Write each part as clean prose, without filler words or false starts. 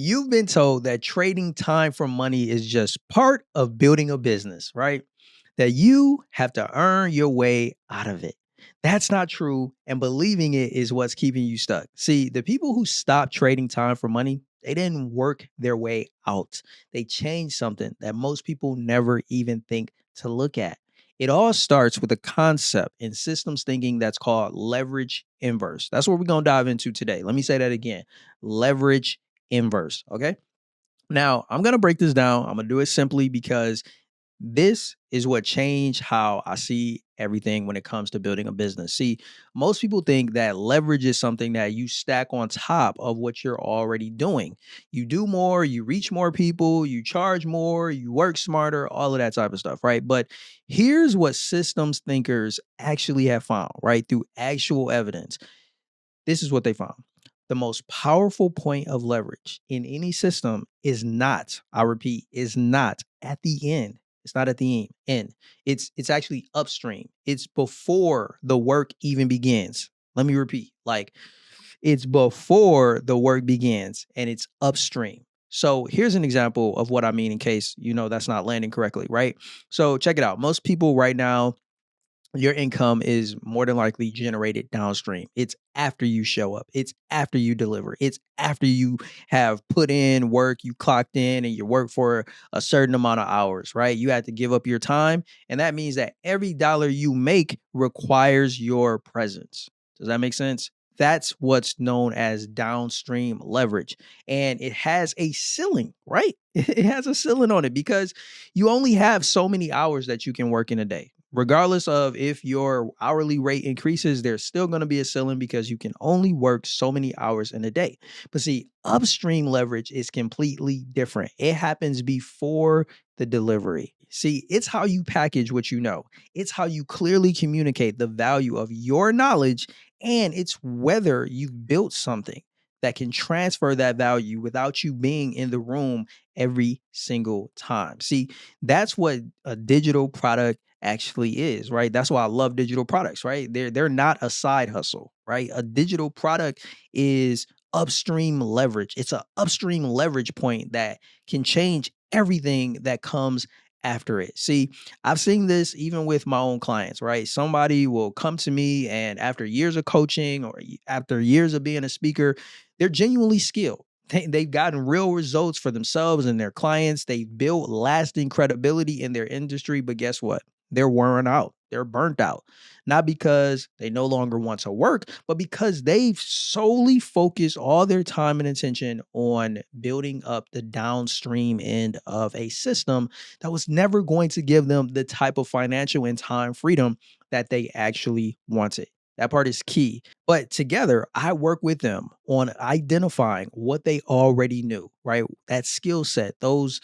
You've been told that trading time for money is just part of building a business, right? That you have to earn your way out of it. That's not true. And believing it is what's keeping you stuck. See, the people who stop trading time for money, they didn't work their way out. They changed something that most people never even think to look at. It all starts with a concept in systems thinking that's called leverage inverse. That's what we're going to dive into today. Let me say that again: leverage inverse. Okay. Now, I'm going to break this down. I'm going to do it simply because this is what changed how I see everything when it comes to building a business. See, most people think that leverage is something that you stack on top of what you're already doing. You do more, you reach more people, you charge more, you work smarter, all of that type of stuff, right? But here's what systems thinkers actually have found, right? Through actual evidence. This is what they found. The most powerful point of leverage in any system is not, I repeat, is not at the end. It's not at the end. It's actually upstream. It's before the work even begins. Let me repeat. Like, it's before the work begins and it's upstream. So here's an example of what I mean in case you know that's not landing correctly, right? So check it out. Most people right now, your income is more than likely generated downstream. It's after you show up. It's after you deliver. It's after you have put in work, you clocked in and you work for a certain amount of hours, right? You had to give up your time. And that means that every dollar you make requires your presence. Does that make sense? That's what's known as downstream leverage. And it has a ceiling, right? It has a ceiling on it because you only have so many hours that you can work in a day. Regardless of if your hourly rate increases, there's still going to be a ceiling because you can only work so many hours in a day. But see, upstream leverage is completely different. It happens before the delivery. See, it's how you package what you know. It's how you clearly communicate the value of your knowledge, and it's whether you've built something that can transfer that value without you being in the room every single time. See, that's what a digital product actually is, right? That's why I love digital products, right? They're not a side hustle, right? A digital product is upstream leverage. It's a upstream leverage point that can change everything that comes after it. See, I've seen this even with my own clients, right? Somebody will come to me and after years of coaching or after years of being a speaker, they're genuinely skilled. They've gotten real results for themselves and their clients. They've built lasting credibility in their industry. But guess what? They're worn out. They're burnt out. Not because they no longer want to work, but because they've solely focused all their time and attention on building up the downstream end of a system that was never going to give them the type of financial and time freedom that they actually wanted. That part is key. But together, I work with them on identifying what they already knew, right? That skill set, those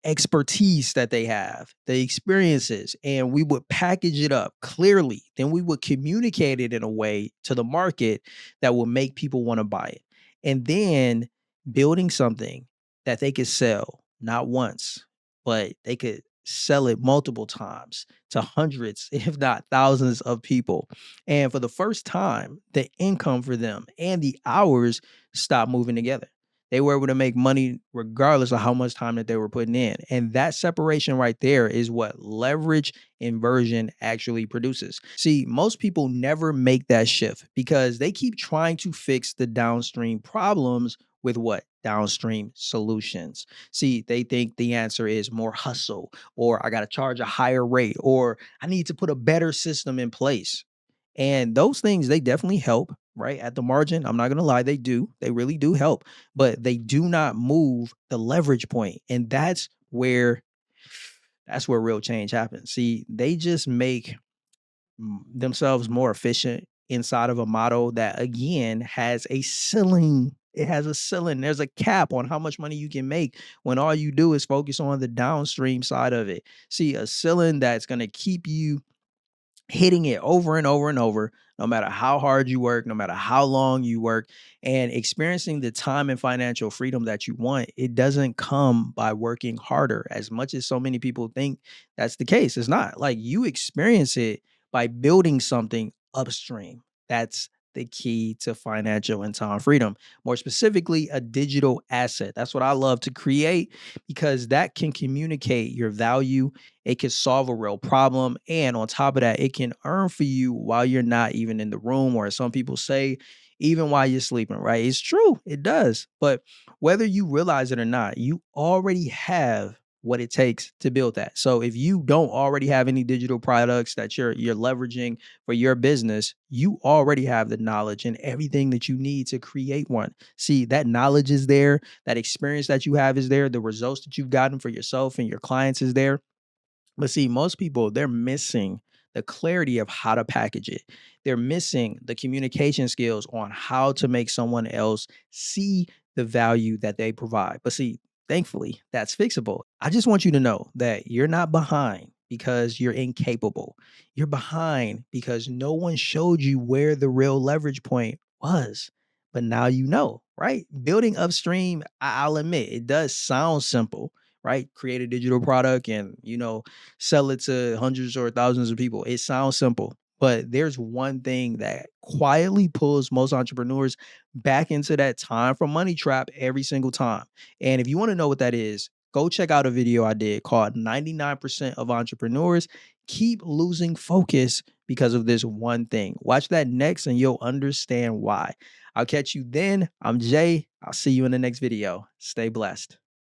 expertise that they have, the experiences, and we would package it up clearly. Then we would communicate it in a way to the market that will make people want to buy it. And then building something that they could sell not once, but they could sell it multiple times to hundreds, if not thousands of people. And for the first time, the income for them and the hours stopped moving together. They were able to make money regardless of how much time that they were putting in. And that separation right there is what leverage inversion actually produces. See, most people never make that shift because they keep trying to fix the downstream problems with what? Downstream solutions. See, they think the answer is more hustle, or I got to charge a higher rate, or I need to put a better system in place. And those things, they definitely help, right? At the margin, I'm not going to lie, they do. They really do help, but they do not move the leverage point. And that's where real change happens. See, they just make themselves more efficient inside of a model that again has a ceiling. It has a ceiling. There's a cap on how much money you can make when all you do is focus on the downstream side of it. See, a ceiling that's going to keep you hitting it over and over and over, no matter how hard you work, no matter how long you work, and experiencing the time and financial freedom that you want. It doesn't come by working harder as much as so many people think that's the case. It's not. Like, you experience it by building something upstream. That's the key to financial and time freedom. More specifically, a digital asset. That's what I love to create because that can communicate your value. It can solve a real problem. And on top of that, it can earn for you while you're not even in the room, or as some people say, even while you're sleeping, right? It's true, it does. But whether you realize it or not, you already have what it takes to build that. So if you don't already have any digital products that you're leveraging for your business, you already have the knowledge and everything that you need to create one. See, that knowledge is there, that experience that you have is there, the results that you've gotten for yourself and your clients is there. But see, most people, they're missing the clarity of how to package it. They're missing the communication skills on how to make someone else see the value that they provide. But see, thankfully, that's fixable. I just want you to know that you're not behind because you're incapable. You're behind because no one showed you where the real leverage point was. But now you know, right? Building upstream, I'll admit, it does sound simple, right? Create a digital product and, sell it to hundreds or thousands of people. It sounds simple, but there's one thing that quietly pulls most entrepreneurs back into that time for money trap every single time. And if you want to know what that is, go check out a video I did called 99% of Entrepreneurs Keep Losing Focus because of this one thing. Watch that next and you'll understand why. I'll catch you then. I'm Jay. I'll see you in the next video. Stay blessed.